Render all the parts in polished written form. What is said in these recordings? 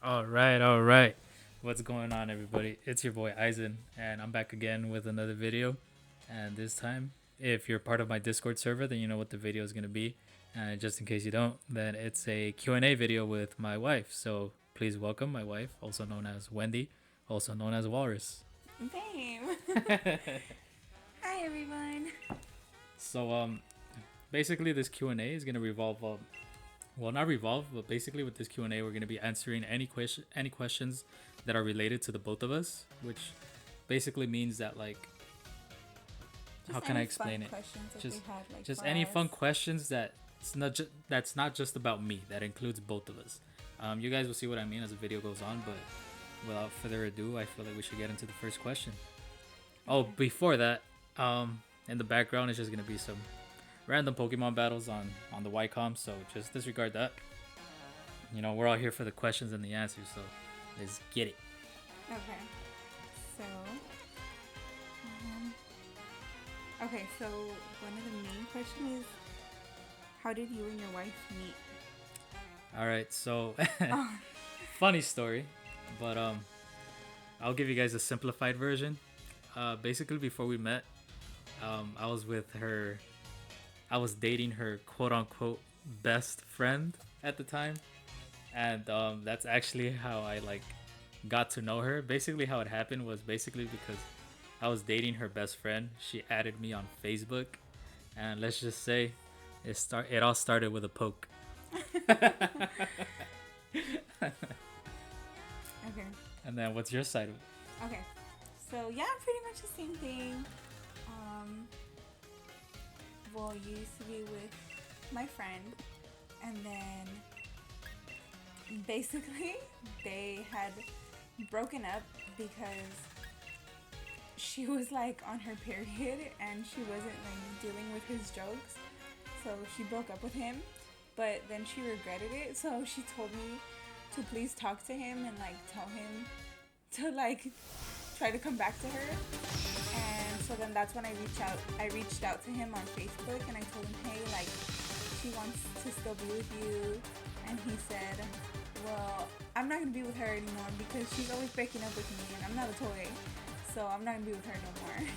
All right, all right. What's going on, everybody? It's your boy Eisen, and I'm back again with another video. And this time, if you're part of my Discord server, then you know what the video is going to be. And just in case you don't, then it's a Q&A video with my wife. So please welcome my wife, also known as Wendy, also known as Walrus. Same. Hi everyone. So basically this Q&A is going to revolve well, not revolve, but basically with this Q&A we're going to be answering any questions that are related to the both of us, which basically means that, like, how Just can I any explain fun it? questions that Just they had, like just for any fun us. questions that's not just about me. That includes both of us. You guys will see what I mean as the video goes on, but without further ado, I feel like we should get into the first question. Oh, Okay. before that, in the background is just gonna be some random Pokemon battles on the Ycom, so just disregard that. You know, we're all here for the questions and the answers, so let's get it. Okay. So. Um, okay. So one of the main questions is, how did you and your wife meet? All right, so Oh. funny story, but I'll give you guys a simplified version. Basically, before we met, I was with her. I was dating her quote unquote best friend at the time, and that's actually how I like got to know her. Basically, how it happened was basically because I was dating her best friend. She added me on Facebook, and let's just say it all started with a poke. Okay. And then what's your side of it? Okay. So yeah, pretty much the same thing. Um. Well, you used to be with my friend, and then basically they had broken up because she was like on her period and she wasn't like dealing with his jokes, so she broke up with him. But then she regretted it, so she told me to please talk to him and like tell him to like try to come back to her. And so then that's when I reached out to him on Facebook and I told him, hey, like, she wants to still be with you. And he said, well, I'm not gonna be with her anymore because she's always breaking up with me and I'm not a toy, so I'm not gonna be with her no more.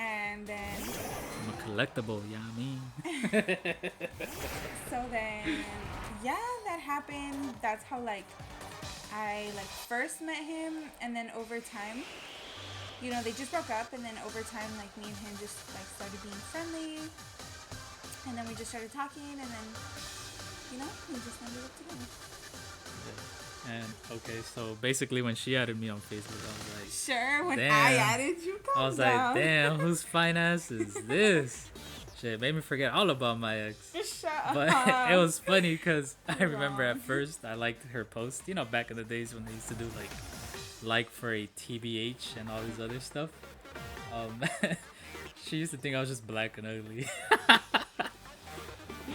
And then I'm a collectible, yeah, I mean. so then yeah, that happened. That's how like I like first met him, and then over time, they just broke up, and then over time, like me and him just like started being friendly, and then we just started talking, and then we just ended up together. And okay, so basically, when she added me on Facebook, I was like, Sure, when I damn. added you, I calm was like, down. damn, whose fine ass is this? Shit, made me forget all about my ex. Shut But it up. was funny because I You're remember at wrong. first I liked her post. You know, back in the days when they used to do like for a TBH and all this other stuff. Um, she used to think I was just black and ugly. No,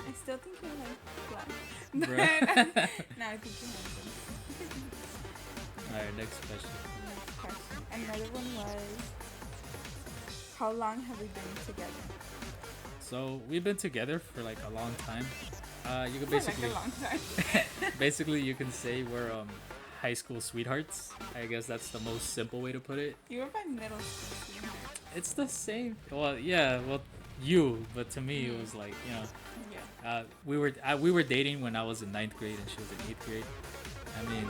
I still think you're like black. Bruh. No, I think you're handsome. Alright, next question. Next question. Another one was, how long have we been together? So we've been together for like a long time. You could For like basically a long time. basically you can say we're high school sweethearts. I guess that's the most simple way to put it. You were my middle school sweetheart. It's the same. Well, yeah, well, but to me it was like, Yeah. we were dating when I was in ninth grade and she was in eighth grade. I mean,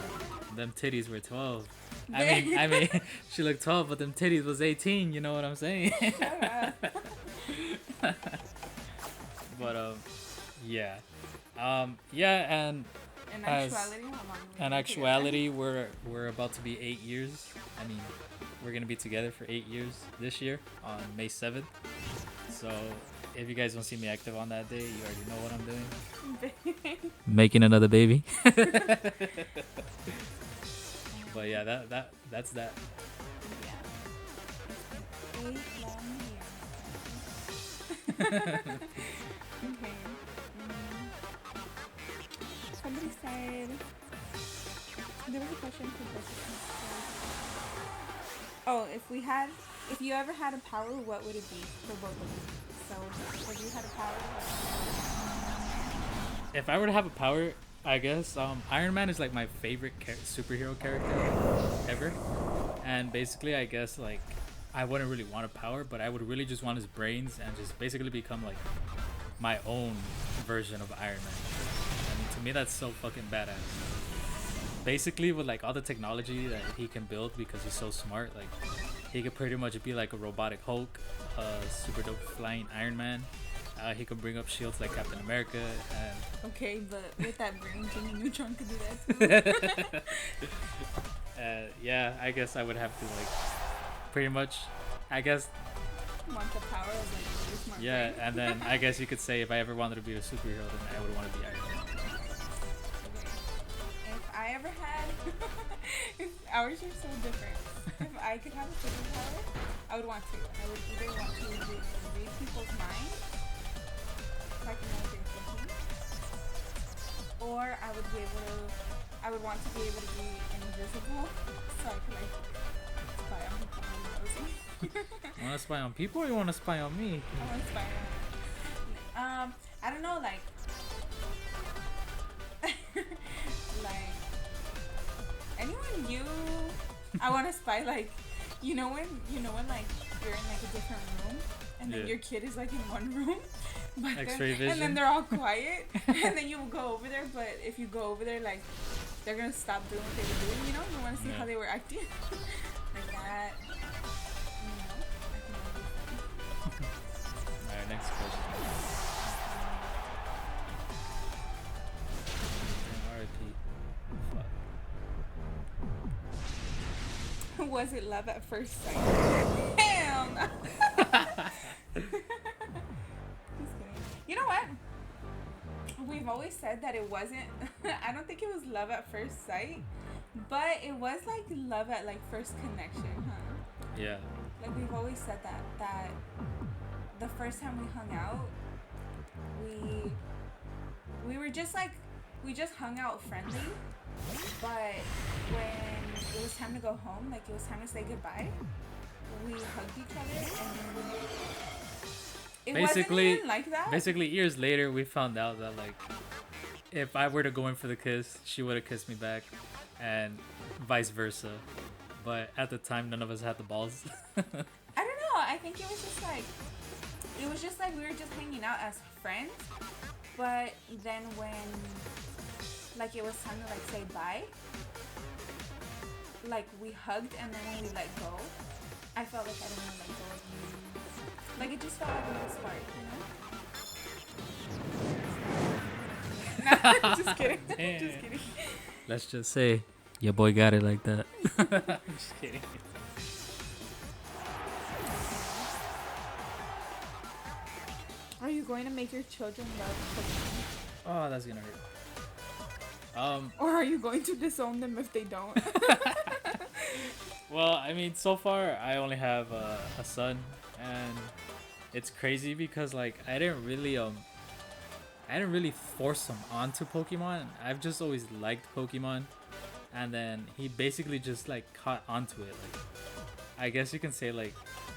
them titties were 12. I mean, she looked 12, but them titties was 18. You know what I'm saying? Shut up. But yeah, yeah, and In as actuality, how long have we in been actuality, we're about to be 8 years. I mean, we're gonna be together for 8 years this year on May 7th. So if you guys don't see me active on that day, you already know what I'm doing. together? Making another baby. But yeah, that's that. Yeah. It's been 8 long years. Okay. Mm. Somebody said there was a question for both of us. Oh, if you ever had a power, what would it be for both of you? So, if you had a power, what would it If I were to have a power, I guess Iron Man is like my favorite superhero character ever, and basically I guess like I wouldn't really want a power, but I would really just want his brains and just basically become like my own version of Iron Man. I mean, to me that's so fucking badass. Basically, with like all the technology that he can build because he's so smart, like he could pretty much be like a robotic Hulk, super dope flying Iron Man. He can bring up shields like Captain America, and Okay, but with that brain, Jimmy Neutron could do that too. yeah, I guess I would have to like pretty much, I guess, Want the power of like a really smart yeah, brain. and then I guess you could say if I ever wanted to be a superhero, then I would want to be Iron Man. Okay. If I ever had, if ours are so different. If I could have a superpower, I would want to. I would either want to read people's minds, so I can know what they're thinking, or I would be able to. I would want to be able to be invisible, so I could like spy on people really nosy. You want to spy on people, or you want to spy on me? I want to spy on. I don't know, like, like anyone you. I want to spy like, when like you're in like a different room, and then Yeah. your kid is like in one room, but X-ray and vision. then they're all quiet, and then you will go over there. But if you go over there, like they're gonna stop doing what they were doing. You want to see Yeah. how they were acting, like that. I think that would be fun. All right, next question. R.I.P. Fuck. Was it love at first sight? Hell no. Just kidding. You know what? We've always said that it wasn't. I don't think it was love at first sight, but it was like love at like first connection, huh? Yeah. Like we've always said that the first time we hung out, we were just like we just hung out friendly, but when it was time to go home, like it was time to say goodbye, we hugged each other and it Basically- wasn't even like that. Basically, years later, we found out that like, if I were to go in for the kiss, she would have kissed me back, and vice versa. But at the time, none of us had the balls. I don't know. I think it was just like we were just hanging out as friends. But then when like it was time to like say bye, like we hugged, and then when we let go, I felt like I didn't want to let go of you. Like it just felt like a little spark, you know? Nah, just kidding. Damn. Just kidding. Let's just say your boy got it like that. I'm just kidding. Are you going to make your children love Pokemon? Oh, that's gonna hurt. Or are you going to disown them if they don't? Well, I mean, so far I only have a son, and it's crazy because like I didn't really force him onto Pokemon. I've just always liked Pokemon, and then he basically just like caught onto it. Like, I guess you can say like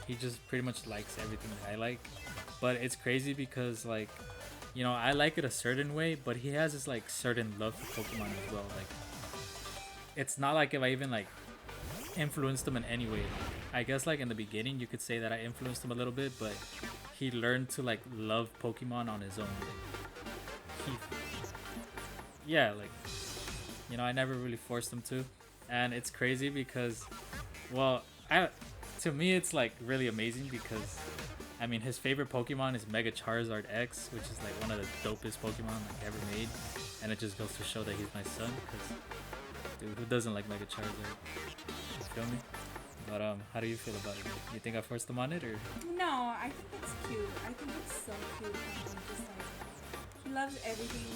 he just pretty much likes everything that I like. But it's crazy because like, you know, I like it a certain way, but he has this like certain love for Pokemon as well. Like, it's not like if I even like influenced him in any way. I guess like in the beginning you could say that I influenced him a little bit, but he learned to like love Pokemon on his own. Like, like, you know, I never really forced him to, and it's crazy because, well, to me it's like really amazing because, I mean, his favorite Pokemon is Mega Charizard X, which is like one of the dopest Pokemon like ever made, and it just goes to show that he's my son. Because, dude, who doesn't like Mega Charizard? You feel me? But how do you feel about it? You think I forced him on it, or? No, I think it's cute. I think it's so cute. How he just like he loves everything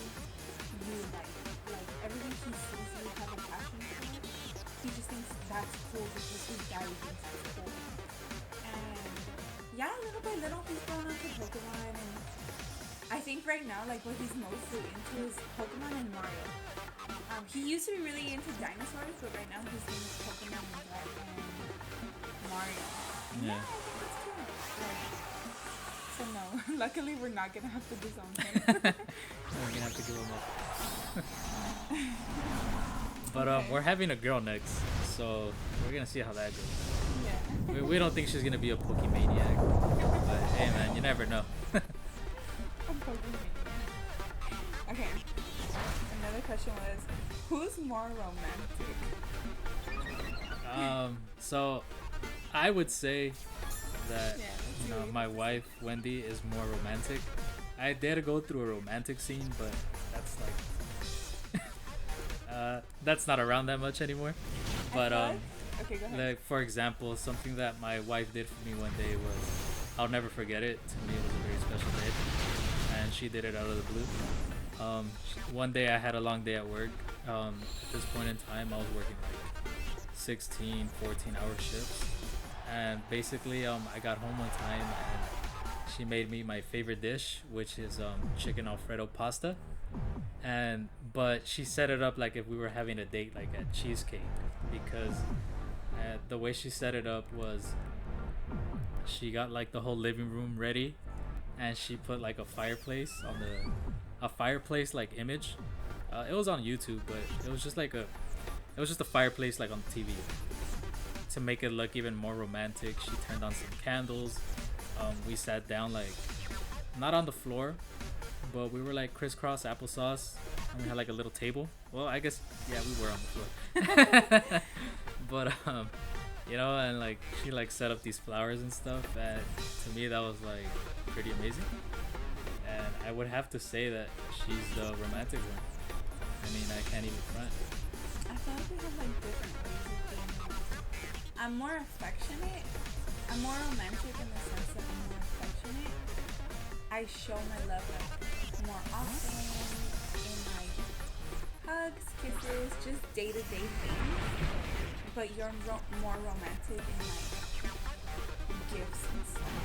you like. Like everything he sees you have a passion for. He just thinks that's cool because his daddy thinks it's cool. And yeah, little by little he's grown up with Pokemon, and I think right now like what he's mostly into is Pokemon and Mario. He used to be really into dinosaurs, but right now he's into Pokemon and Mario. Yeah. I think that's cute. Like, so no, luckily we're not gonna have to disown him. We're gonna have to give him up. But Okay. we're having a girl next, so we're gonna see how that goes. Yeah. We don't think she's gonna be a Pokemaniac, but hey, man, you never know. I'm poking me. Okay. Another question was, who's more romantic? So I would say that Yeah, let's see what you my have to say. wife Wendy is more romantic. I did go through a romantic scene, but that's like that's not around that much anymore. I But feel like. Okay, go ahead. like for example, something that my wife did for me one day was I'll never forget it. To me, it was a very special day, and she did it out of the blue. One day I had a long day at work. At this point in time, I was working like 16, 14-hour shifts, and basically, I got home one time and she made me my favorite dish, which is chicken Alfredo pasta. And but she set it up like if we were having a date, like at cheesecake, because the way she set it up was she got like the whole living room ready, and she put like a fireplace on the a fireplace like image. It was on YouTube, but it was just like a fireplace like on TV. To make it look even more romantic, she turned on some candles. We sat down like not on the floor, but we were like crisscross applesauce, and we had like a little table. Well, I guess yeah, we were on the floor. But and like she like set up these flowers and stuff, and to me that was like pretty amazing. And I would have to say that she's the romantic one. I mean, I can't even front. I feel like we have like different ways of being romantic. I'm more affectionate. I'm more romantic in the sense that I'm more affectionate. I show my love like more often in like hugs, kisses, just day-to-day things. But you're more romantic in like gifts and stuff.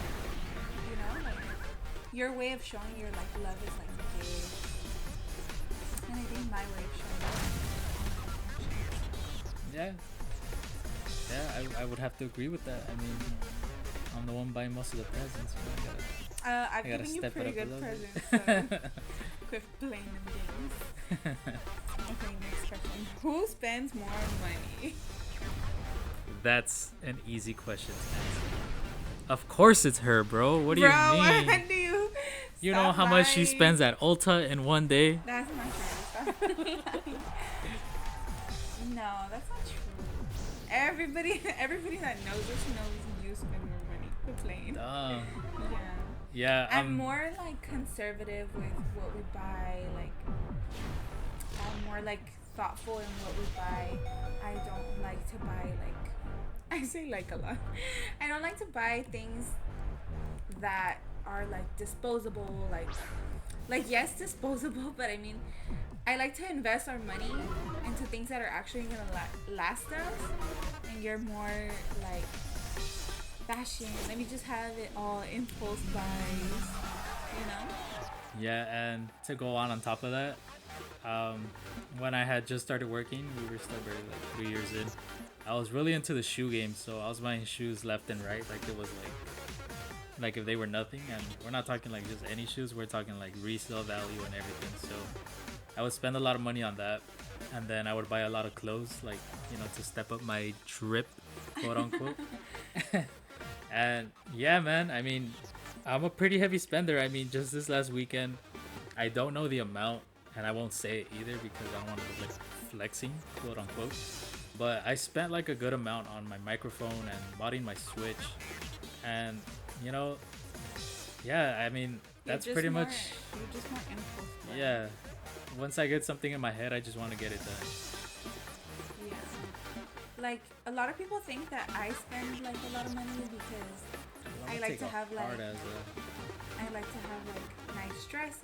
You know, like your way of showing your like love is like gifts. And I think my way of showing love is Yeah, I would have to agree with that. I mean, I'm the one buying most of the presents. I've I gotta given you step it pretty up a good little presents, bit. so quit playing them games. Okay, next question. Who spends more money? That's an easy question to answer. Of course it's her, bro. What do Bro, you mean? why do you You know stop how much she lying? spends at Ulta in one day? That's my friend. Stop lying. No, that's not true. Everybody that knows us knows you spend more money. Quit playing. Yeah. Yeah. Yeah, I'm more like conservative with what we buy. Like, I'm more like thoughtful in what we buy. I don't like to buy like, I say like a lot. I don't like to buy things that are like disposable. Like yes, disposable, but I mean, I like to invest our money into things that are actually gonna last us. And you're more like fashion. Let me just have it all impulse buys. You know? yeah, and to go on top of that, when I had just started working, we were still barely like 3 years in. I was really into the shoe game, so I was buying shoes left and right, like it was like if they were nothing. And we're not talking like just any shoes, we're talking like resale value and everything. So I would spend a lot of money on that, and then I would buy a lot of clothes, like to step up my drip, quote unquote. And yeah, man, I mean, I'm a pretty heavy spender. I mean, just this last weekend, I don't know the amount, and I won't say it either because I don't want to look like flexing, quote unquote. But I spent like a good amount on my microphone and modding my Switch, and yeah, I mean, that's pretty much. You're just more impulse buy. Yeah, once I get something in my head, I just want to get it done. Yeah. Like a lot of people think that I spend like a lot of money because I like to have like I like to have like nice dresses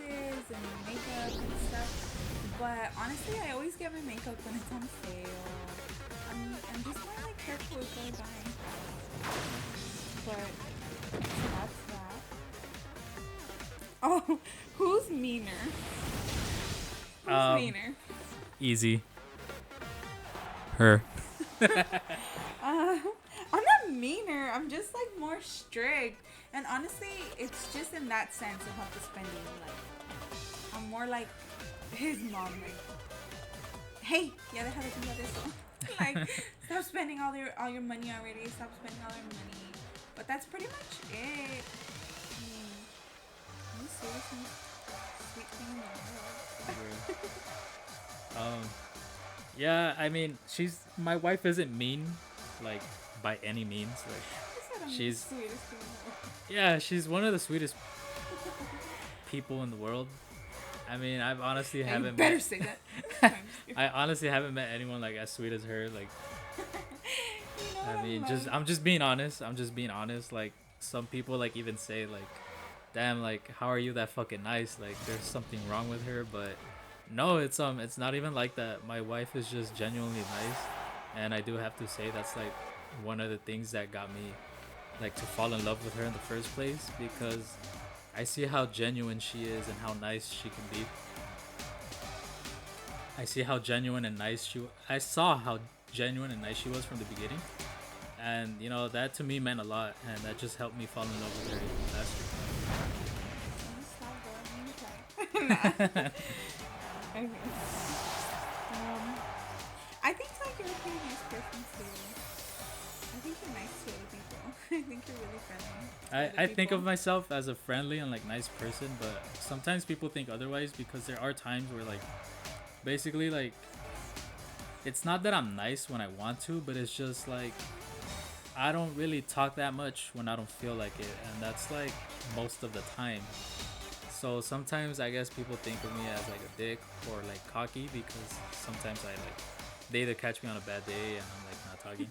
and makeup and stuff. But honestly, I always get my makeup when it's on sale. I'm just more like careful with what I buy. But so that's that. Oh, who's meaner? Who's meaner? Easy. Her. I'm not meaner. I'm just like more strict. And honestly, it's just in that sense of how the spending. Like, I'm more like his mom. Like, hey, ya deja de pensar eso. Like, stop spending all your money already. Stop spending all your money. But that's pretty much it. I mean, you seriously sweet thing in the world. Yeah, I mean, my wife isn't mean, like by any means. Like I said I'm the she's sweetest thing in the world. yeah, she's one of the sweetest people in the world. I mean, I've honestly Yeah, you haven't better met. say that. I'm just kidding. I honestly haven't met anyone like as sweet as her. Like, You know what I I'm mean, like? I'm just being honest. I'm just being honest. Like, some people like even say like, "Damn, like, how are you that fucking nice?" Like, there's something wrong with her, but no, it's not even like that. My wife is just genuinely nice, and I do have to say that's like one of the things that got me like to fall in love with her in the first place because I see how genuine she is and how nice she can be. I see how genuine and nice she. I saw how genuine and nice she was from the beginning, and you know that to me meant a lot, and that just helped me fall in love with her Can you stop going? even Nah. faster. Okay. Um, I think like you're a pretty nice person too. I think you're nice to other people. I think you're really friendly to other I think people. of myself as a friendly and like nice person, but sometimes people think otherwise because there are times where like basically like it's not that I'm nice when I want to, but it's just like I don't really talk that much when I don't feel like it, and that's like most of the time. So sometimes I guess people think of me as like a dick or like cocky because sometimes I like they either catch me on a bad day and I'm like not talking.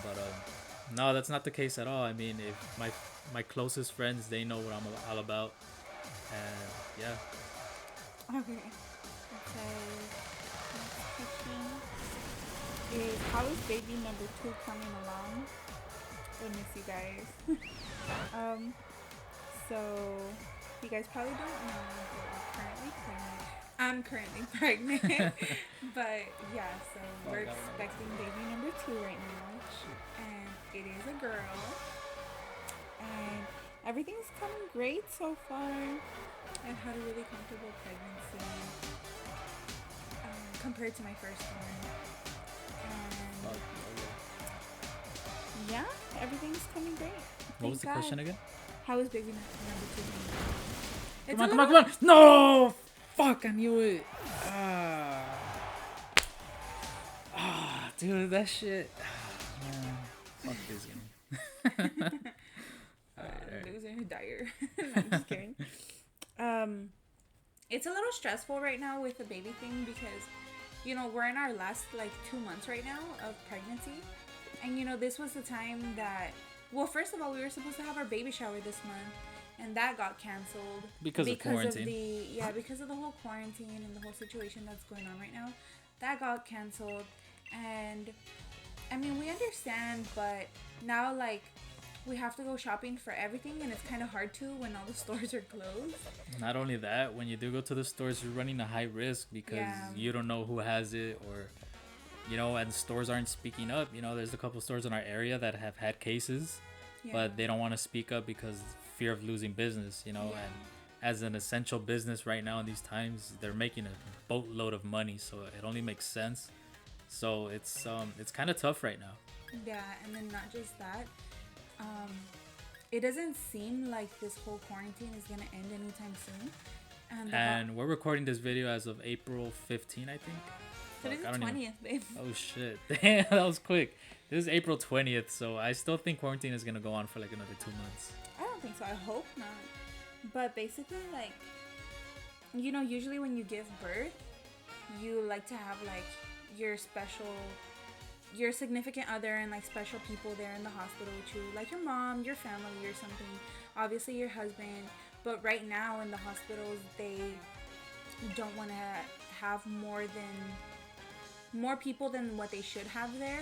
But no, that's not the case at all. I mean, if my closest friends, they know what I'm all about, and yeah. Okay. So next question is how is baby number 2 coming along? I miss you guys. um, so you guys probably don't know, but I'm currently pregnant. But yeah, so we're Fuck, I don't know what to expecting do. baby number 2 right now, and it is a girl. And everything's coming great so far. I've had a really comfortable pregnancy compared to my first one. Fuck, And okay. yeah, everything's coming great. What Thank was the God. question again? How is baby number 2 going? It's Come a on, come on, little. come on! No! Fuck, I knew it. Ah, dude, that shit. Man, fuck this game. Alright. Loser dire. No, I'm just kidding. Um, it's a little stressful right now with the baby thing because, we're in our last like 2 months right now of pregnancy, and this was the time that. Well, first of all, we were supposed to have our baby shower this month, and that got canceled Because of quarantine. because of the whole quarantine and the whole situation that's going on right now. That got canceled, and I mean we understand, but now like we have to go shopping for everything, and it's kind of hard to when all the stores are closed. Not only that, when you do go to the stores, you're running a high risk because Yeah. you don't know who has it or, and stores aren't speaking up. There's a couple stores in our area that have had cases, Yeah. but they don't want to speak up because fear of losing business, Yeah. and as an essential business right now in these times, they're making a boatload of money, so it only makes sense. So it's kind of tough right now. Yeah, and then not just that, um, it doesn't seem like this whole quarantine is gonna end anytime soon. And we're recording this video as of April 15, I think. today's Fuck, I the don't even- 20th, babe. Oh shit. Damn, that was quick. This is April 20th, so I still think quarantine is gonna go on for like another 2 months. I don't think so. I hope not. But basically, like, usually when you give birth, you like to have like your your significant other and like special people there in the hospital with you, like your mom, your family, or something. Obviously, your husband. But right now in the hospitals, they don't want to have more people than what they should have there.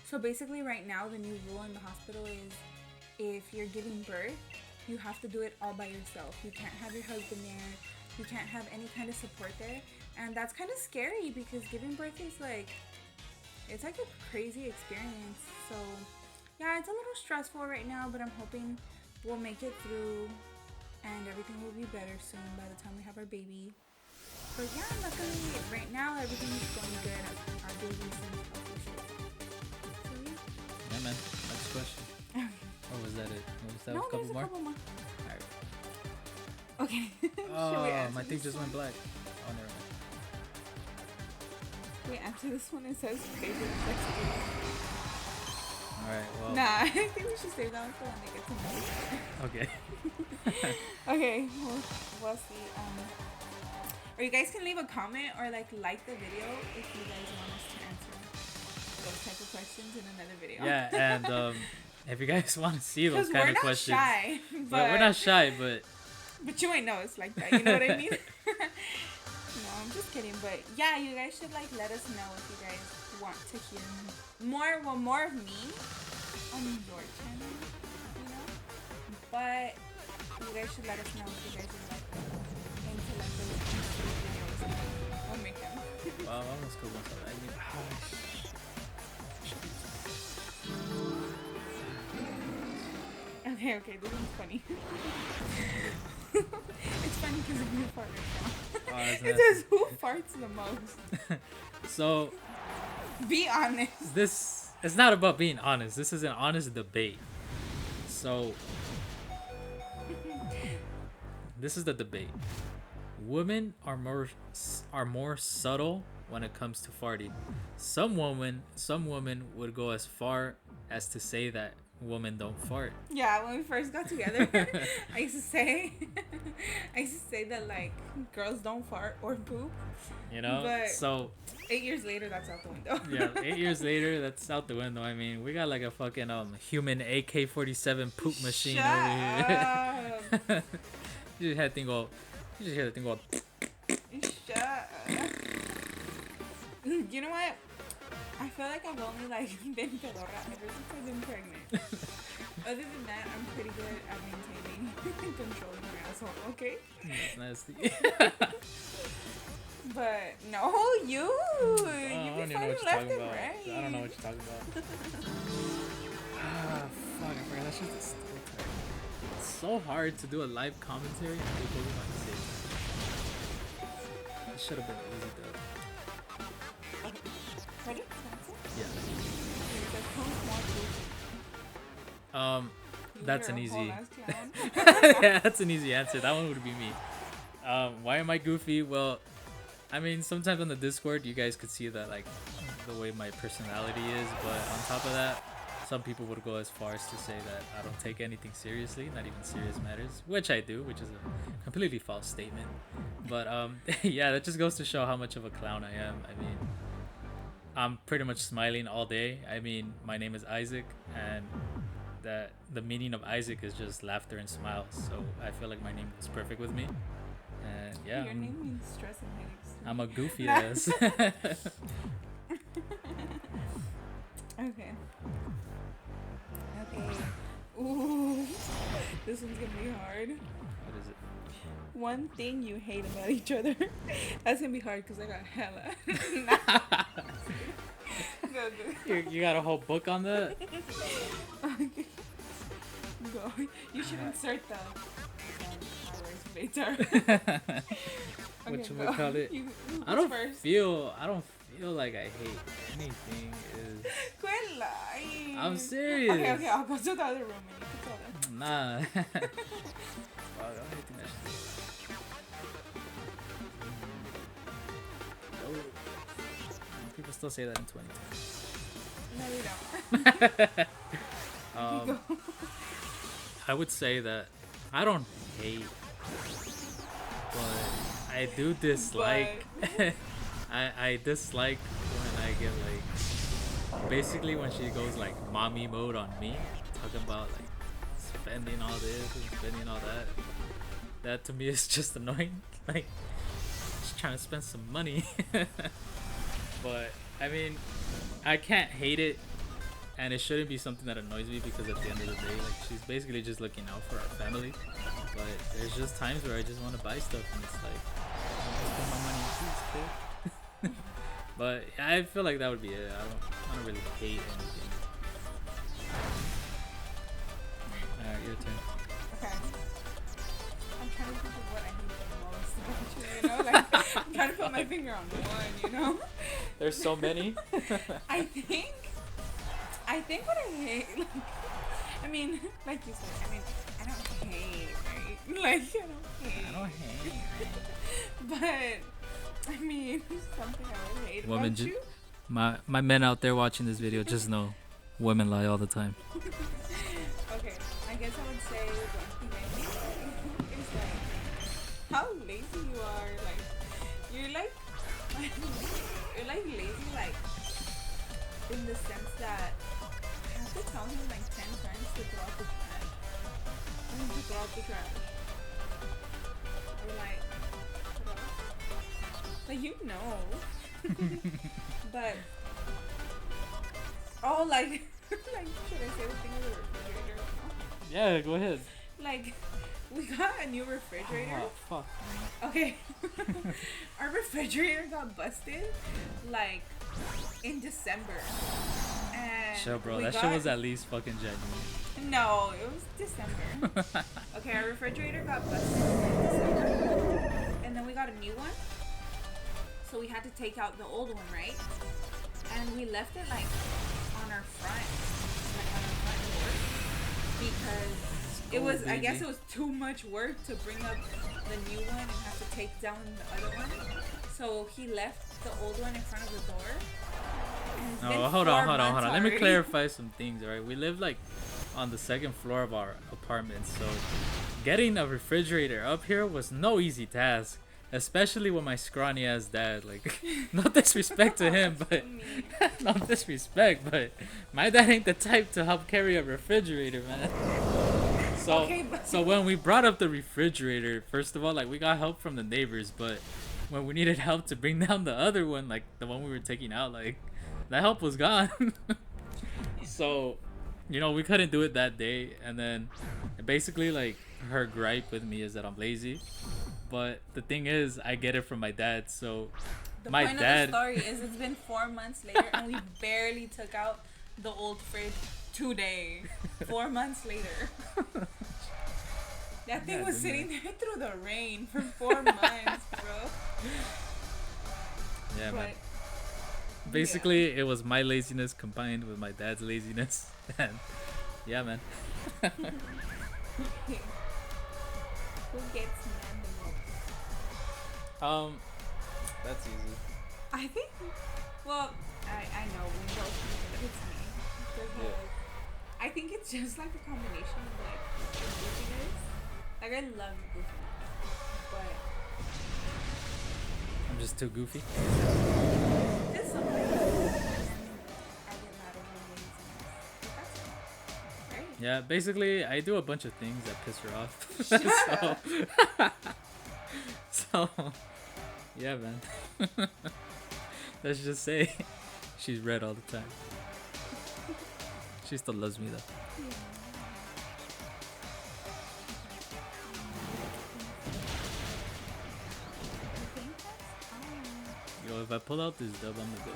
So basically, right now, the new rule in the hospital is if you're giving birth, you have to do it all by yourself. You can't have your husband there. You can't have any kind of support there. And that's kind of scary because giving birth is like, it's like a crazy experience. So yeah, it's a little stressful right now, but I'm hoping we'll make it through and everything will be better soon by the time we have our baby. But yeah, luckily right now everything's going good. Our baby's in healthy shape. So yeah. Yeah, man. Next question. Or was that it? Was that No, a couple there's a more? couple more. Alright. Okay. Should we Oh, answer my thing this just one? went black. Oh, never mind. We answer this one. It says favorite sex game. Alright, well. Nah, I think we should save that one for when they get to know each other. Okay. Okay, we'll see. Or you guys can leave a comment or like the video if you guys want us to answer those type of questions in another video. Yeah, and if you guys want to see those Because kind we're of not questions. shy, But we're not shy, but but you ain't know it's like that. You know what I mean? No, I'm just kidding. But yeah, you guys should like let us know if you guys want to hear more of me on your channel. You know, but you guys should let us know if you guys would like into like those videos. We'll make them. well, almost cool once I mean, Okay, this one's funny. It's funny because of you fart right now. that's It nasty. says who farts the most. So Be honest. this it's not about being honest. This is an honest debate. So this is the debate. Women are more subtle when it comes to farting. Some women would go as far as to say that women don't fart. Yeah, when we first got together, I used to say that like girls don't fart or poop. You know? But- So 8 years later, that's out the window. yeah, 8 years later, that's out the window. I mean, we got like a fucking human AK-47 poop machine Shut over here. up. You just hear the thing go. Shut up. You know what? I feel like I've only like been pedorra ever since I've been pregnant. Other than that, I'm pretty good at maintaining and controlling my asshole. Okay. That's nasty. But no, you I be don't even know farting what you're left talking and about. right. I don't know what you're talking about. Ah, fuck, I forgot. That's just a stereotype. It's so hard to do a live commentary and do Pokemon at the same time. It should have been easy though. Ready? Yeah. You That's are an a easy. whole ass clown. Yeah, that's an easy answer. That one would be me. Why am I goofy? Well, I mean, sometimes on the Discord, you guys could see that, like, the way my personality is. But on top of that, some people would go as far as to say that I don't take anything seriously, not even serious matters, which I do, which is a completely false statement. But yeah, that just goes to show how much of a clown I am. I mean, I'm pretty much smiling all day. I mean, my name is Isaac, and that the meaning of Isaac is just laughter and smiles. So I feel like my name is perfect with me. And yeah, Your name means stress and headaches. I'm a goofy Nah. ass. Okay. Okay. Ooh. This one's gonna be hard. What is it? One thing you hate about each other. That's gonna be hard because I got hella. Go, go. You got a whole book on that? Okay. Go. You should insert the later. Whatchamacallit? You I don't first. feel like I hate anything. Is Quit lying. I'm serious. Okay, I'll go to the other room and you can tell them. Nah. Fuck, I don't think that shit. No. People still say that in 2020. No, we don't. You go. I would say that I don't hate, but I do dislike. I dislike when I get like, basically when she goes like mommy mode on me, talking about like spending all this and spending all that. That to me is just annoying. Like, just trying to spend some money. But I mean, I can't hate it. And it shouldn't be something that annoys me because at the end of the day, like, she's basically just looking out for our family. But there's just times where I just want to buy stuff and it's like, I spend my money in peace, kid. But I feel like that would be it. I don't really hate anything. Alright, your turn. Okay. I'm trying to think of what I hate the most. you know, like I'm trying to put my finger on one, you know. There's so many. I think, I think what I hate, like, I mean, like you said, I mean, I don't hate, right? Like, I don't hate. I don't hate. But, I mean, something I would hate Women, about you. my men out there watching this video, just know, women lie all the time. Okay, I guess I would say one thing I hate about you is like how lazy you are. Like, you're like, you're like lazy, like in the sense that I have to tell him like 10 times to throw out the trash. To throw out the trash. Or like, what else? Like, you know. But, oh, like, like, should I say the thing with the refrigerator? No. Yeah, go ahead. Like, we got a new refrigerator. Oh, fuck. Okay. Our refrigerator got busted, like, in December. And Chill, bro. we That shit got- was at least fucking January. No, it was December. Okay, our refrigerator got busted in December. And then we got a new one. So we had to take out the old one, right? And we left it like on our front, like on our front door, because it was, I guess it was too much work to bring up the new one and have to take down the other one. So he left the old one in front of the door. And it's been No, hold on. 4 months Let me already. clarify some things, alright? We live like on the second floor of our apartment, so getting a refrigerator up here was no easy task. Especially with my scrawny ass dad. Like, no disrespect to him, but no disrespect, but my dad ain't the type to help carry a refrigerator, man. So, Okay, but- so when we brought up the refrigerator, first of all, like we got help from the neighbors, but when we needed help to bring down the other one, like the one we were taking out, like that help was gone. So, you know, we couldn't do it that day, and then basically, like her gripe with me is that I'm lazy. But the thing is, I get it from my dad. So The my point dad. of the story is it's been 4 months later and we barely took out the old fridge today. 4 months later. That thing Yeah, was didn't sitting there through the rain for 4 months, bro. Yeah, man. But Basically, it was my laziness combined with my dad's laziness, and yeah, man. who gets mad the most? That's easy. I think, well, I know we both know that it's me. Because I think it's just like a combination of like the goofiness. Like, I love goofiness, but I'm just too goofy. just something. I get mad over laziness. But that's it, right? Yeah, basically, I do a bunch of things that piss her off. Shut up. So, yeah, man. Let's just say she's red all the time. She still loves me though. I think that's all. Yo, if I pull out this dub, I'm gonna go.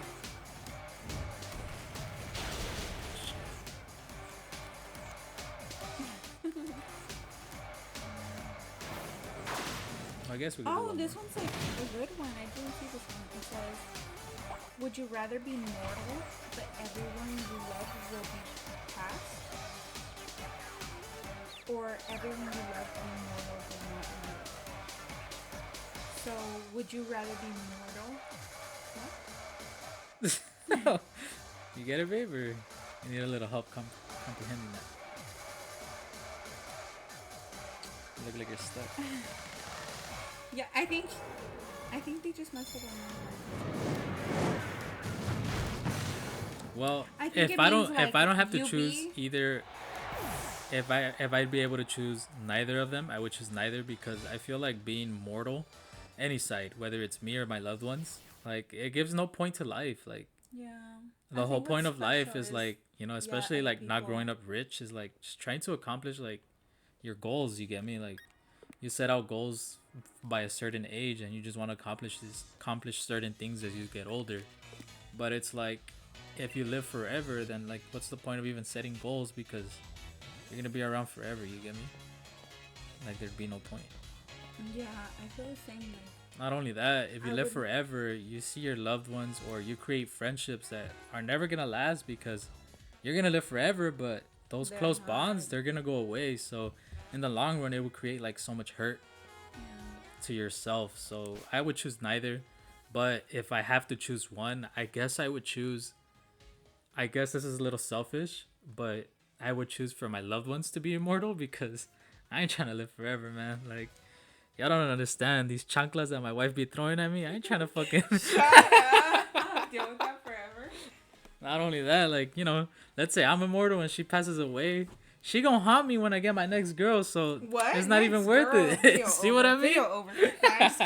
I guess we could do Oh, one this more. one's like a good one. I didn't see this one. It says, would you rather be mortal, but everyone you love will be past? Or everyone you love be mortal, but not live? So, would you rather be mortal? What? You get it, babe, or you need a little help comprehending that? You look like you're stuck. Yeah, I think they just messed up on Well, I think if it I don't means, if I don't have to you choose be- either, if I'd be able to choose neither of them, I would choose neither, because I feel like being mortal, any side, whether it's me or my loved ones, like it gives no point to life. Like Yeah. the I whole think point what's of life special is like, you know, yeah, especially other like not people. growing up rich, is like just trying to accomplish like your goals. You get me? Like you set out goals by a certain age, and you just want to accomplish certain things as you get older. But it's like, if you live forever, then like what's the point of even setting goals, because you're gonna be around forever. You get me? Like there'd be no point. Yeah, I feel the same. Not only that, if you I live would. forever, you see your loved ones or you create friendships that are never gonna last because you're gonna live forever, but those They're close not. bonds, they're gonna go away. So in the long run, it will create like so much hurt Yeah. to yourself. So I would choose neither. But if I have to choose one, I guess I would choose. I guess this is a little selfish, but I would choose for my loved ones to be immortal because I ain't trying to live forever, man. Like, y'all don't understand these chanclas that my wife be throwing at me. I ain't trying to fucking. Shut up. I'll deal with that forever. Not only that, like, let's say I'm immortal and she passes away. She gonna haunt me when I get my next girl, so What? it's not even Next worth girl? it. See what I mean? Video over. Thanks.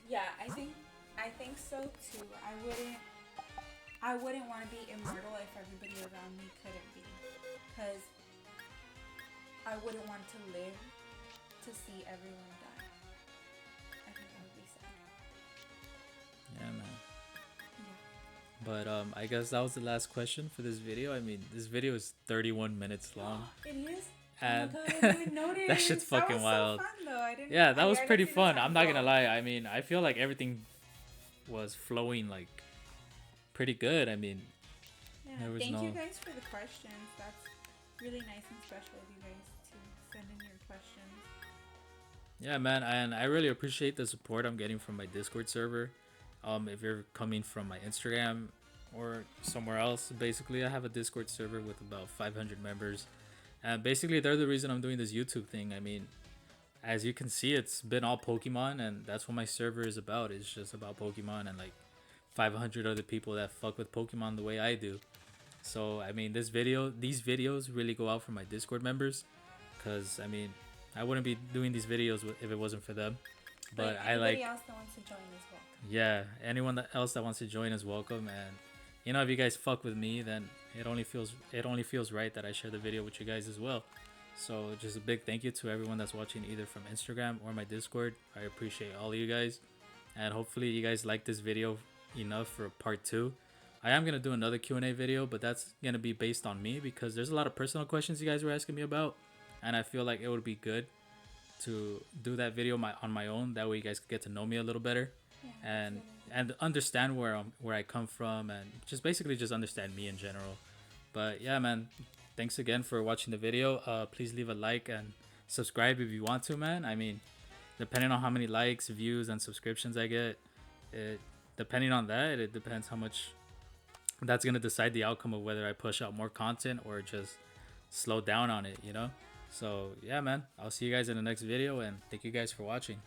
Yeah, I think so too. I wouldn't want to be immortal if everybody around me couldn't be, because I wouldn't want to live to see everyone die. I think that would be sad. Yeah, man. Yeah. But I guess that was the last question for this video. I mean, this video is 31 minutes long. It is. And Oh my god, I didn't even notice. that shit's fucking was wild. So fun, though. I didn't. Yeah, that was I pretty didn't see the fun. time I'm not go. gonna lie. I mean, I feel like everything was flowing like pretty good. I mean, Yeah, there was thank no. you guys for the questions. That's really nice and special of you guys to send in your questions. Yeah, man, and I really appreciate the support I'm getting from my Discord server. If you're coming from my Instagram or somewhere else, basically, I have a Discord server with about 500 members, and basically, they're the reason I'm doing this YouTube thing. I mean, as you can see, it's been all Pokemon, and that's what my server is about. It's just about Pokemon and like 500 other people that fuck with Pokemon the way I do. So I mean, these videos really go out for my Discord members, cause I mean, I wouldn't be doing these videos if it wasn't for them. But I anybody like, else that wants to join as well. yeah, anyone else that wants to join is welcome. And if you guys fuck with me, then it only feels right that I share the video with you guys as well. So just a big thank you to everyone that's watching either from Instagram or my Discord. I appreciate all of you guys, and hopefully you guys like this video enough for part 2. I am gonna do another Q&A video, but that's gonna be based on me because there's a lot of personal questions you guys were asking me about, and I feel like it would be good to do that video on my own. That way you guys could get to know me a little better, Yeah, and absolutely. understand where I come from, and just basically just understand me in general. But yeah, man, thanks again for watching the video. Please leave a like and subscribe if you want to, man. I mean, depending on how many likes, views, and subscriptions I get, depending on that, it depends how much that's gonna decide the outcome of whether I push out more content or just slow down on it. So yeah, man, I'll see you guys in the next video, and thank you guys for watching.